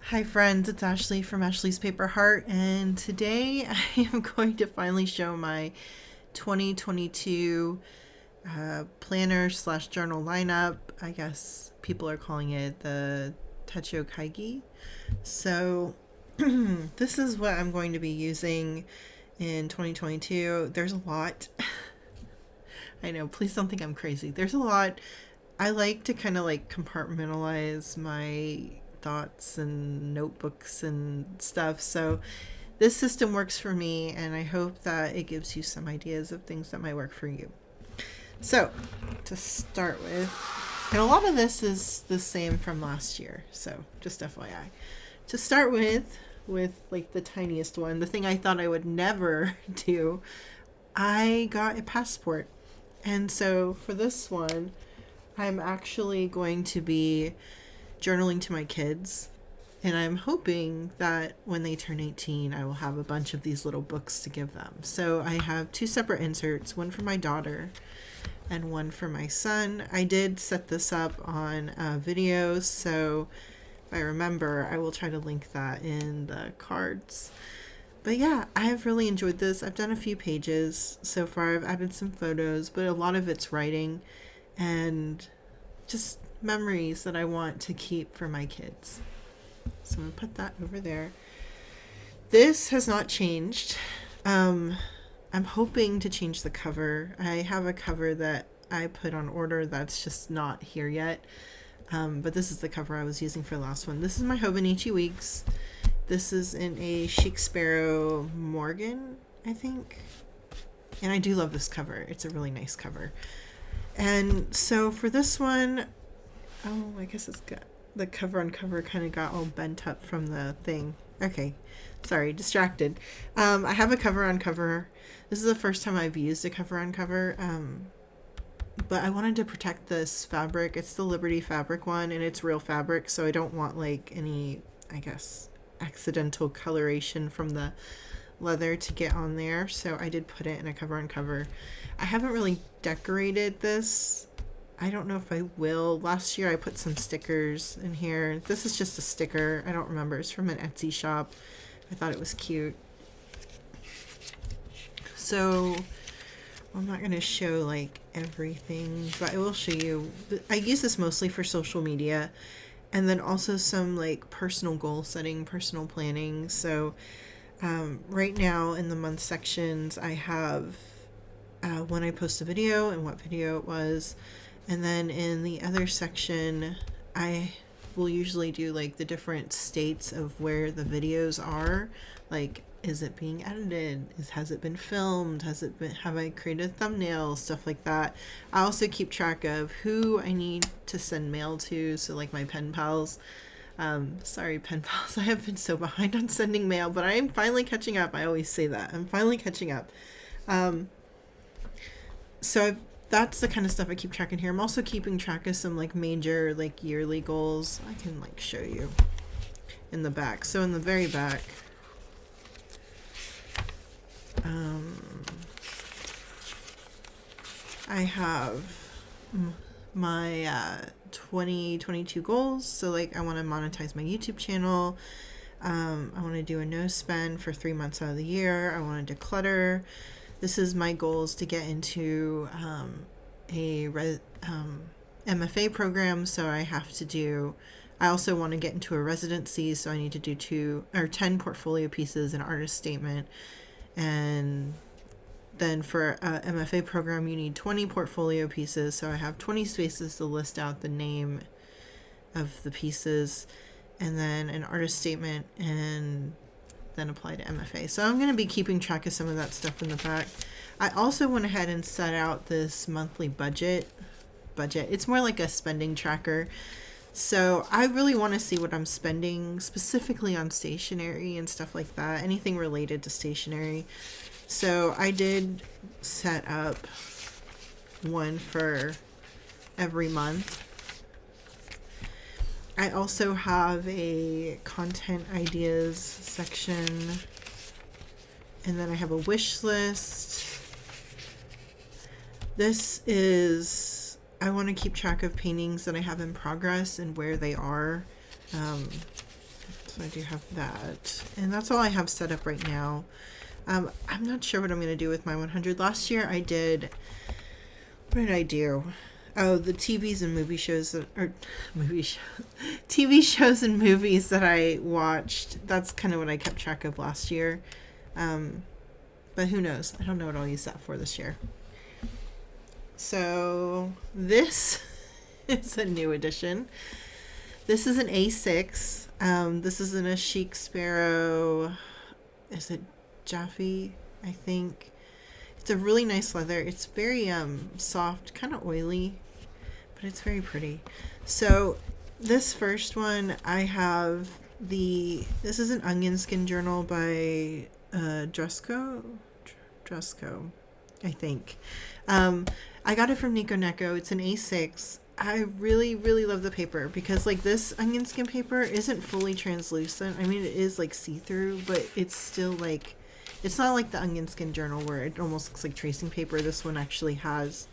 Hi friends, it's Ashley from Ashley's Paper Heart, and today I am going to finally show my 2022 planner slash journal lineup. I guess people are calling it the Techo Kaigi. So this is what I'm going to be using in 2022. There's a lot. I know, please don't think I'm crazy. There's a lot. I like to kind of like compartmentalize my thoughts and notebooks and stuff. So this system works for me, and I hope that it gives you some ideas of things that might work for you. So to start with, and a lot of this is the same from last year, so just FYI. To start with like the tiniest one, the thing I thought I would never do, I got a passport. And so for this one, I'm actually going to be journaling to my kids, and I'm hoping that when they turn 18, I will have a bunch of these little books to give them. So I have two separate inserts, one for my daughter and one for my son. I did set this up on videos, so if I remember, I will try to link that in the cards. But yeah, I have really enjoyed this. I've done a few pages so far. I've added some photos, but a lot of it's writing and just memories that I want to keep for my kids. So I'm going to put that over there. This has not changed. I'm hoping to change the cover. I have a cover that I put on order that's just not here yet. But this is the cover I was using for the last one. This is my Hobonichi Weeks. This is in a Shakespeare Morgan, I think. And I do love this cover. It's a really nice cover. And so for this one, oh, I guess it's got the cover on cover kind of got all bent up from the thing. Okay, sorry, distracted. I have a cover on cover. This is the first time I've used a cover on cover. But I wanted to protect this fabric. It's the Liberty fabric one, and it's real fabric, so I don't want like any, I guess, accidental coloration from the leather to get on there. So I did put it in a cover on cover. I haven't really decorated this. I don't know if I will. Last year I put some stickers in here. This is just a sticker. I don't remember. It's from an Etsy shop. I thought it was cute. So I'm not going to show like everything, but I will show you. I use this mostly for social media, and then also some like personal goal setting, personal planning. So right now in the month sections, I have when I post a video and what video it was. And then in the other section, I will usually do like the different states of where the videos are. Like, is it being edited? Has it been filmed? Have I created thumbnails? Stuff like that. I also keep track of who I need to send mail to. So like my pen pals. Sorry, pen pals. I have been so behind on sending mail, but I am finally catching up. I always say that. I'm finally catching up. So that's the kind of stuff I keep track in here. I'm also keeping track of some like major like yearly goals. I can like show you in the back. So in the very back, I have my 2022 goals. So like I want to monetize my YouTube channel. I want to do a no spend for 3 months out of the year. I want to declutter. This is my goals to get into a MFA program. So I have to do, I also want to get into a residency. So I need to do 10 portfolio pieces, an artist statement. And then for a MFA program, you need 20 portfolio pieces. So I have 20 spaces to list out the name of the pieces, and then an artist statement, and then apply to MFA. So I'm going to be keeping track of some of that stuff in the back. I also went ahead and set out this monthly budget. It's more like a spending tracker. So I really want to see what I'm spending specifically on stationery and stuff like that, anything related to stationery. So I did set up one for every month. I also have a content ideas section, and then I have a wish list. This is, I want to keep track of paintings that I have in progress and where they are. So So I do have that. And that's all I have set up right now. I'm not sure what I'm going to do with my 100. Last year I did... What did I do? Oh, the TVs and movie shows TV shows and movies that I watched. That's kind of what I kept track of last year. But who knows? I don't know what I'll use that for this year. So this is a new edition. This is an A6. This is in a Chic Sparrow. Is it Jaffe? I think. It's a really nice leather. It's very soft, kind of oily, but it's very pretty. So this first one, I have this is an onion skin journal by Dressco, I think. I got it from Nico Neko. It's an A6. I really, really love the paper because like this onion skin paper isn't fully translucent. I mean, it is like see-through, but it's still like, it's not like the onion skin journal where it almost looks like tracing paper. This one actually has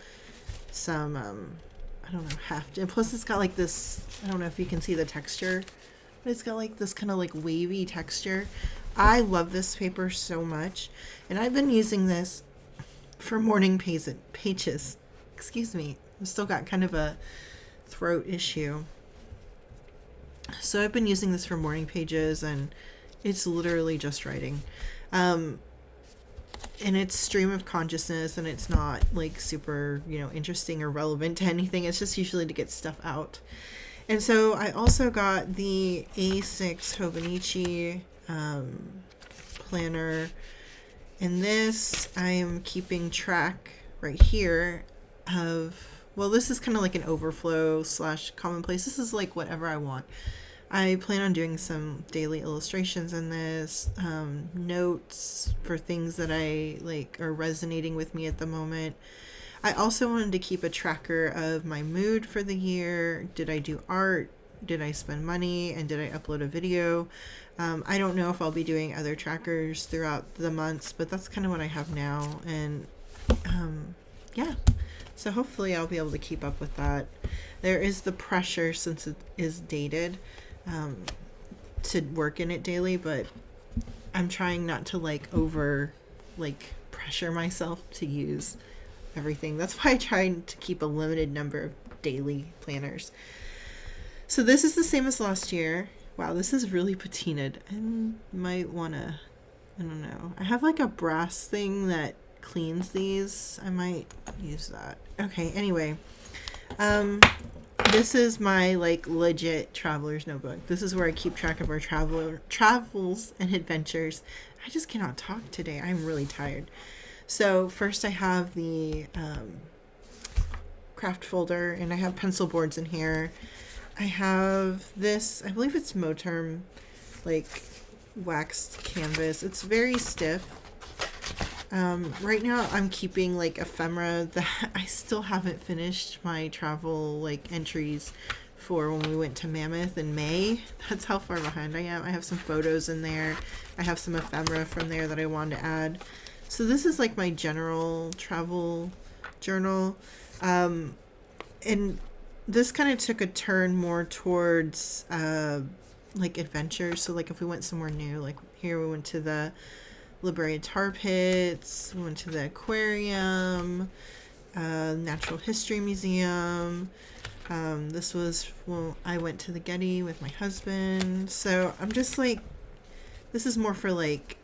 some, I don't know, heft. And plus it's got like this, I don't know if you can see the texture, but it's got like this kind of like wavy texture. I love this paper so much. And I've been using this for morning pages. Excuse me. I've still got kind of a throat issue. So I've been using this for morning pages and it's literally just writing. And it's stream of consciousness and it's not like super, interesting or relevant to anything. It's just usually to get stuff out. And so I also got the A6 Hobonichi planner. In this, I am keeping track right here of, well, this is kind of like an overflow / commonplace. This is like whatever I want. I plan on doing some daily illustrations in this, notes for things that I like are resonating with me at the moment. I also wanted to keep a tracker of my mood for the year. Did I do art? Did I spend money? And did I upload a video? I don't know if I'll be doing other trackers throughout the months, but that's kind of what I have now. And yeah, so hopefully I'll be able to keep up with that. There is the pressure, since it is dated, to work in it daily, but I'm trying not to over pressure myself to use everything. That's why I try to keep a limited number of daily planners. So this is the same as last year. Wow, this is really patinaed. I might want to, I don't know. I have like a brass thing that cleans these. I might use that. Okay, anyway. This is my legit traveler's notebook. This is where I keep track of our travels and adventures. I just cannot talk today. I'm really tired. So first I have the craft folder, and I have pencil boards in here. I have this, I believe it's Moterm, waxed canvas. It's very stiff. Right now I'm keeping ephemera that I still haven't finished my travel entries for when we went to Mammoth in May. That's how far behind I am. I have some photos in there. I have some ephemera from there that I wanted to add. So this is my general travel journal. And this kind of took a turn more towards adventures. So if we went somewhere new, here we went to the La Brea Tar Pits, we went to the aquarium, Natural History Museum. This was when I went to the Getty with my husband. So I'm just this is more for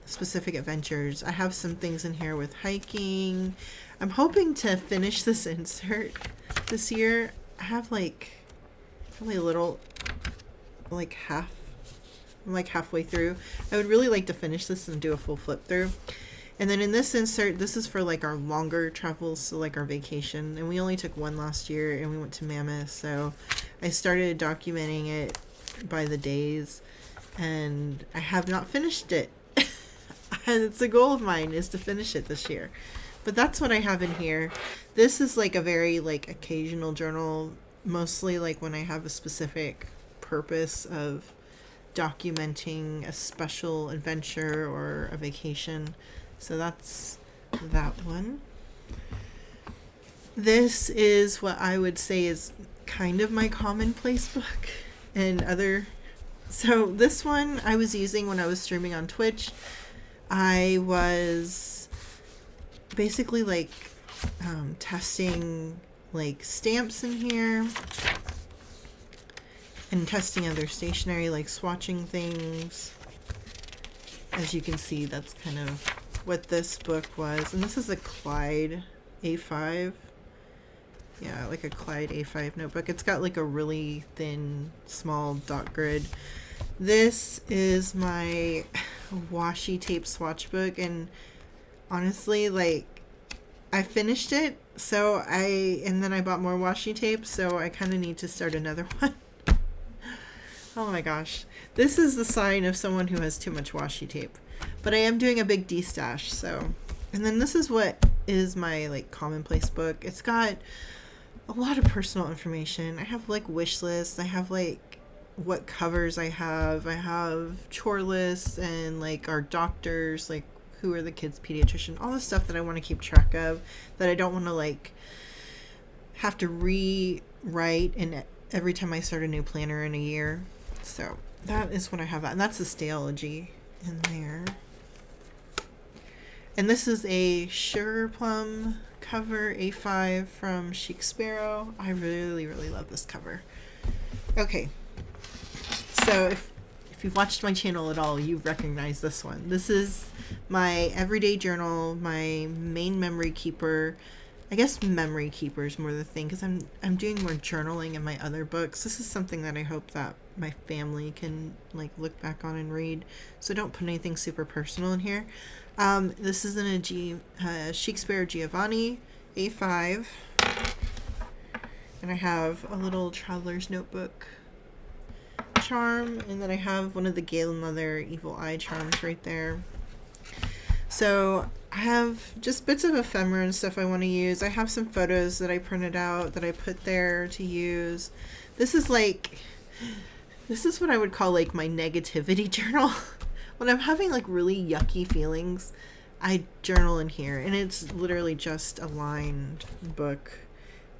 specific adventures. I have some things in here with hiking. I'm hoping to finish this insert this year. I have probably a little, half. I'm halfway through. I would really like to finish this and do a full flip through. And then in this insert, this is for our longer travels, so our vacation. And we only took one last year and we went to Mammoth. So I started documenting it by the days and I have not finished it. And it's a goal of mine is to finish it this year. But that's what I have in here. This is a very occasional journal, mostly when I have a specific purpose of documenting a special adventure or a vacation. So that's that one. This is what I would say is kind of my commonplace book, and other So this one I was using when I was streaming on Twitch. I was basically like testing like stamps in here and testing other stationery, like swatching things. As you can see, that's kind of what this book was. And this is a Clyde A5. Yeah, like a Clyde A5 notebook. It's got like a really thin, small dot grid. This is my washi tape swatch book, and honestly, like, I finished it, and then I bought more washi tape, so I kind of need to start another one. Oh my gosh. This is the sign of someone who has too much washi tape. But I am doing a big destash, so. And then this is what is my, like, commonplace book. It's got a lot of personal information. I have, like, wish lists. I have, like, what covers I have. I have chore lists and, like, our doctors, like, who are the kids' pediatrician. All the stuff that I want to keep track of that I don't want to, like, have to rewrite in every time I start a new planner in a year. So that is what I have. And that's the Stayology in there. And this is a Sugar Plum cover, A5 from Chic Sparrow. I really, really love this cover. Okay. So if you've watched my channel at all, you recognize this one. This is my everyday journal, my main memory keeper. I guess memory keeper is more the thing, because I'm doing more journaling in my other books. This is something that I hope that my family can like look back on and read. So don't put anything super personal in here. This is in a Chic Sparrow Giovanni A5, and I have a little traveler's notebook charm, and then I have one of the Galen Leather Evil Eye charms right there. So I have just bits of ephemera and stuff I want to use. I have some photos that I printed out that I put there to use. This is what I would call like my negativity journal. When I'm having like really yucky feelings, I journal in here, and it's literally just a lined book.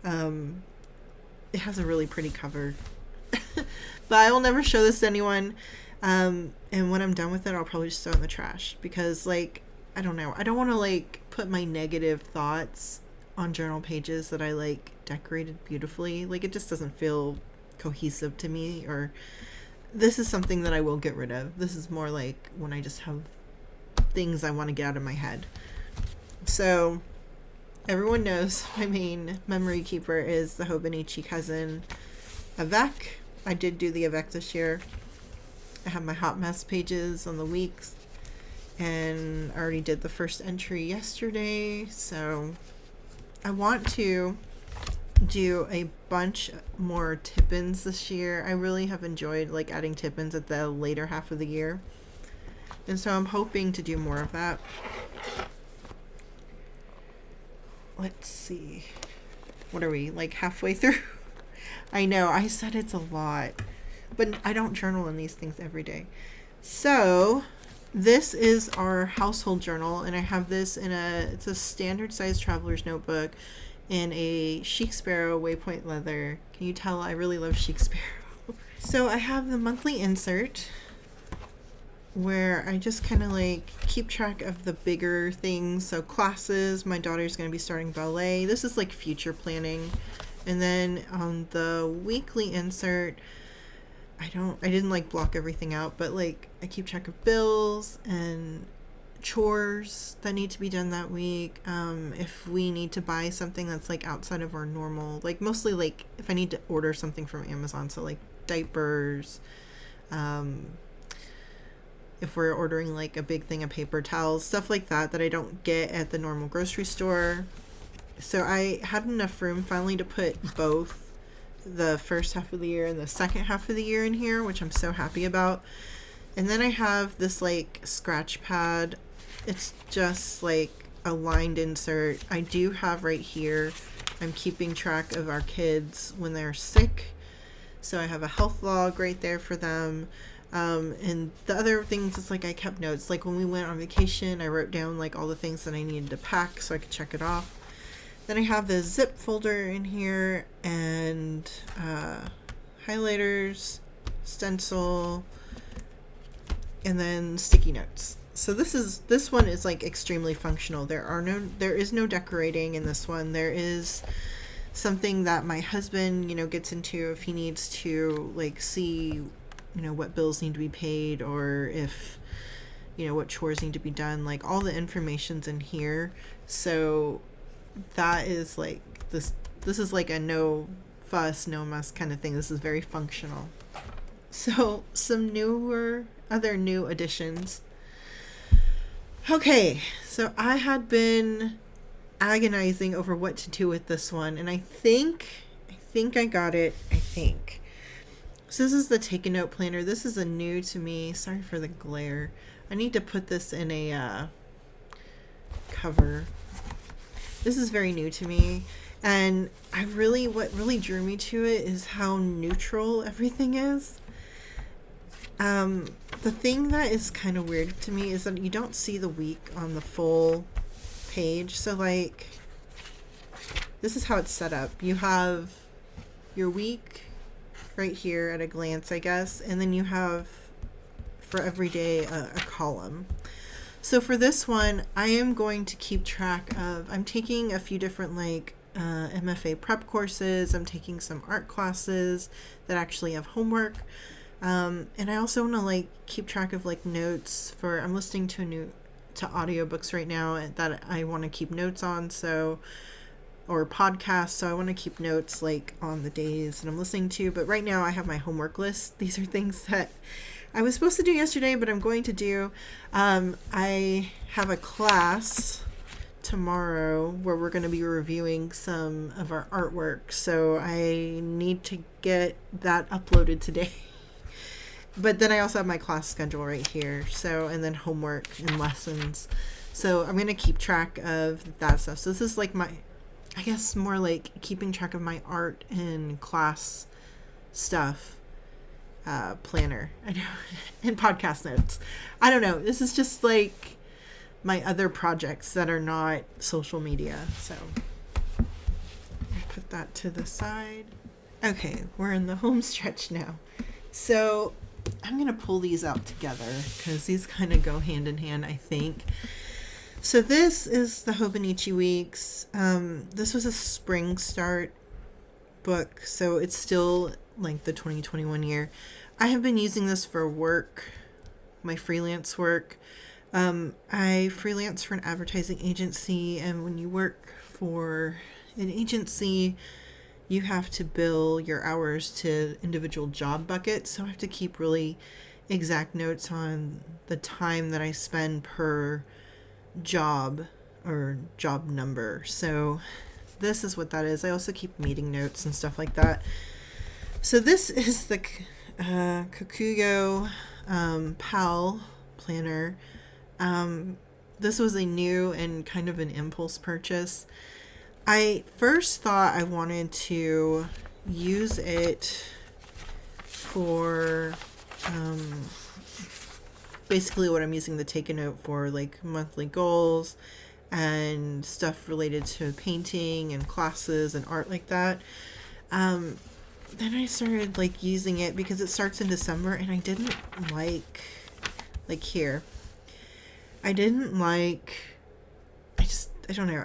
It has a really pretty cover. But I will never show this to anyone. And when I'm done with it, I'll probably just throw it in the trash, because like, I don't know. I don't want to like put my negative thoughts on journal pages that I like decorated beautifully. Like, it just doesn't feel cohesive to me. Or this is something that I will get rid of. This is more like when I just have things I want to get out of my head. So everyone knows my main memory keeper is the Hobonichi cousin Avec. I did do the Avec this year. I have my hot mess pages on the weeks, and I already did the first entry yesterday. So I want to do a bunch more tip-ins this year. I really have enjoyed like adding tip-ins at the later half of the year, and so I'm hoping to do more of that. Let's see, what are we, like halfway through? I know I said it's a lot, but I don't journal in these things every day. So this is our household journal, and I have this in it's a standard size traveler's notebook in a Chic Sparrow Waypoint leather. Can you tell I really love Chic Sparrow? So I have the monthly insert where I just kind of like keep track of the bigger things. So classes, my daughter's going to be starting ballet. This is like future planning. And then on the weekly insert, I didn't like block everything out, but like I keep track of bills and chores that need to be done that week. If we need to buy something that's like outside of our normal, like mostly like if I need to order something from Amazon, so like diapers, if we're ordering like a big thing of paper towels, stuff like that I don't get at the normal grocery store. So I had enough room finally to put both the first half of the year and the second half of the year in here, which I'm so happy about. And then I have this like scratch pad. It's just like a lined insert. I do have right here, I'm keeping track of our kids when they're sick. So I have a health log right there for them. And the other things is like I kept notes. Like when we went on vacation, I wrote down like all the things that I needed to pack so I could check it off. Then I have the zip folder in here, and highlighters, stencil, and then sticky notes. So this one is like extremely functional. There is no decorating in this one. There is something that my husband, gets into if he needs to like see, what bills need to be paid, or if, what chores need to be done. Like all the information's in here. So that is like this is like a no fuss, no muss kind of thing. This is very functional. So some other new additions. Okay, so I had been agonizing over what to do with this one, and I think I got it. So this is the Take a Note planner. This is a new to me. Sorry for the glare. I need to put this in a cover. This is very new to me, and what really drew me to it is how neutral everything is. The thing that is kind of weird to me is that you don't see the week on the full page. So like, this is how it's set up. You have your week right here at a glance, I guess, and then you have for every day a column. So for this one, I am going to keep track of, I'm taking a few different like MFA prep courses. I'm taking some art classes that actually have homework. And I also want to like keep track of like notes for, I'm listening to audiobooks right now that I want to keep notes on. Or podcasts. So I want to keep notes like on the days that I'm listening to. But right now I have my homework list. These are things that I was supposed to do yesterday, but I'm going to do. I have a class tomorrow where we're going to be reviewing some of our artwork. So I need to get that uploaded today. But then I also have my class schedule right here. So, and then homework and lessons. So I'm going to keep track of that stuff. So this is like I guess more like keeping track of my art and class stuff, planner, I know, and podcast notes. I don't know. This is just like my other projects that are not social media. So I'll put that to the side. Okay, we're in the home stretch now. So I'm going to pull these out together because these kind of go hand in hand, I think. So this is the Hobonichi Weeks. This was a spring start book, so it's still like the 2021 year. I have been using this for work, my freelance work. I freelance for an advertising agency, and when you work for an agency, you have to bill your hours to individual job buckets. So I have to keep really exact notes on the time that I spend per job or job number. So this is what that is. I also keep meeting notes and stuff like that. So this is the Kokuyo PAL planner. This was a new and kind of an impulse purchase. I first thought I wanted to use it for basically what I'm using the Take a Note for, like monthly goals and stuff related to painting and classes and art like that. Then I started like using it because it starts in December, and I didn't like here. I don't know.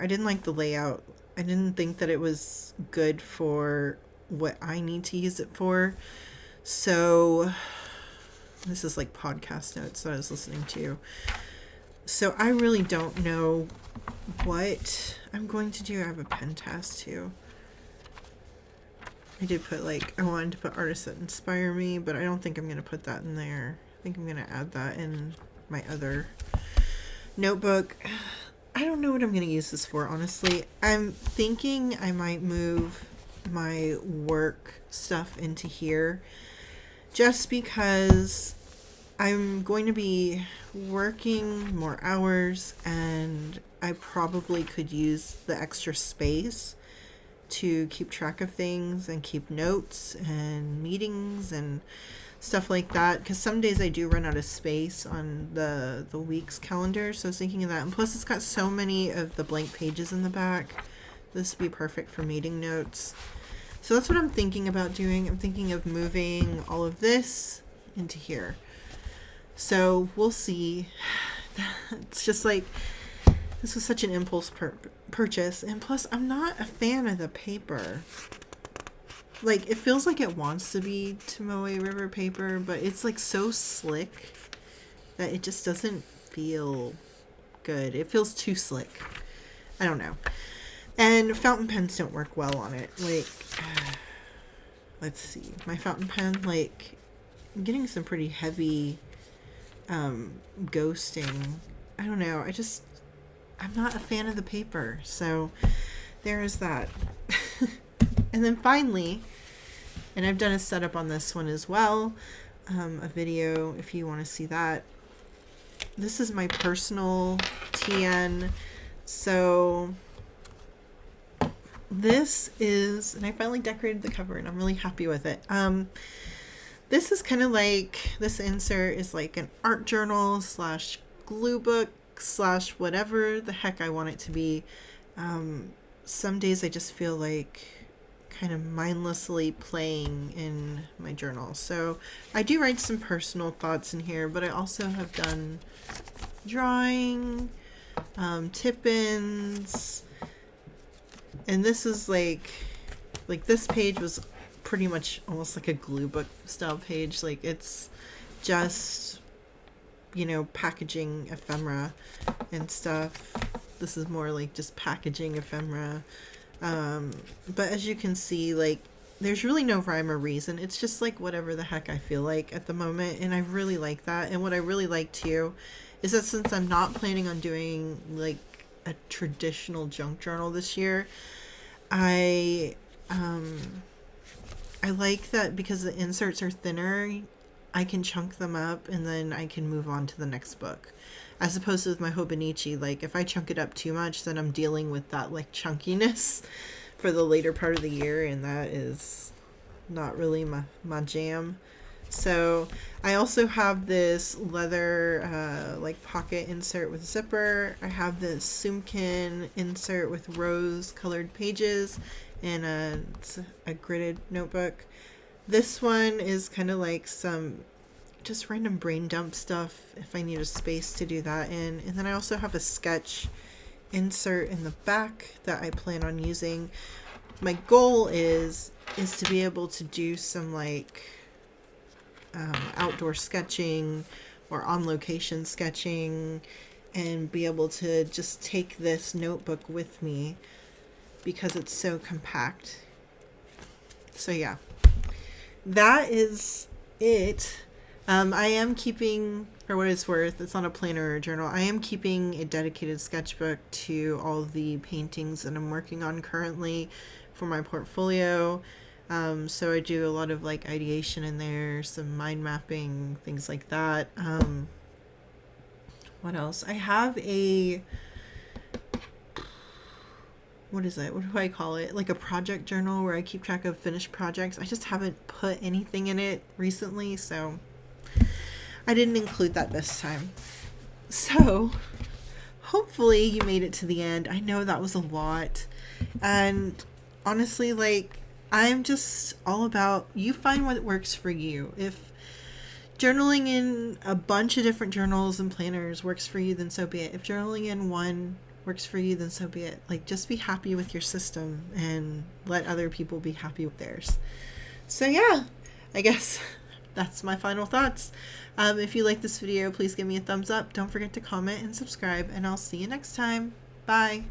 I didn't like the layout. I didn't think that it was good for what I need to use it for. So this is like podcast notes that I was listening to. So I really don't know what I'm going to do. I have a pen test too. I did put I wanted to put artists that inspire me, but I don't think I'm going to put that in there. I think I'm going to add that in my other notebook. I don't know what I'm going to use this for, honestly. I'm thinking I might move my work stuff into here just because I'm going to be working more hours, and I probably could use the extra space to keep track of things and keep notes and meetings and stuff like that, because some days I do run out of space on the week's calendar. So I was thinking of that, and plus it's got so many of the blank pages in the back. This would be perfect for meeting notes. So that's what I'm thinking about doing. I'm thinking of moving all of this into here. So we'll see. It's just like, this was such an impulse purchase. And plus, I'm not a fan of the paper. Like, it feels like it wants to be Tomoe River paper, but it's like so slick that it just doesn't feel good. It feels too slick. I don't know. And fountain pens don't work well on it. Like, let's see. My fountain pen, like, I'm getting some pretty heavy ghosting. I don't know. I'm not a fan of the paper. So there is that. And then finally, and I've done a setup on this one as well, a video if you want to see that. This is my personal TN. So this is, and I finally decorated the cover and I'm really happy with it. This is kind of like, this insert is like an art journal slash glue book slash whatever the heck I want it to be. Some days I just feel like kind of mindlessly playing in my journal. So I do write some personal thoughts in here, but I also have done drawing, tip-ins, and this is like this page was pretty much almost like a glue book style page. Like, it's just, you know, packaging ephemera and stuff. This is more like just packaging ephemera. But as you can see, like, there's really no rhyme or reason. It's just like whatever the heck I feel like at the moment, and I really like that. And what I really like too is that since I'm not planning on doing like a traditional junk journal this year, I like that because the inserts are thinner, I can chunk them up and then I can move on to the next book. As opposed to with my Hobonichi, like, if I chunk it up too much, then I'm dealing with that, like, chunkiness for the later part of the year, and that is not really my jam. So I also have this leather, like, pocket insert with zipper. I have this Sumkin insert with rose-colored pages and a gridded notebook. This one is kind of like some just random brain dump stuff if I need a space to do that in. And then I also have a sketch insert in the back that I plan on using. My goal is to be able to do some like outdoor sketching or on location sketching and be able to just take this notebook with me because it's so compact. So yeah, that is it. I am keeping, for what it's worth, it's not a planner or a journal, I am keeping a dedicated sketchbook to all the paintings that I'm working on currently for my portfolio. So I do a lot of like ideation in there, some mind mapping, things like that. What else? I have a, what is it? What do I call it? Like a project journal where I keep track of finished projects. I just haven't put anything in it recently, so I didn't include that this time. So hopefully you made it to the end. I know that was a lot. And honestly, like, I'm just all about you find what works for you. If journaling in a bunch of different journals and planners works for you, then so be it. If journaling in one works for you, then so be it. Like, just be happy with your system and let other people be happy with theirs. So yeah, I guess that's my final thoughts. If you like this video, please give me a thumbs up. Don't forget to comment and subscribe, and I'll see you next time. Bye.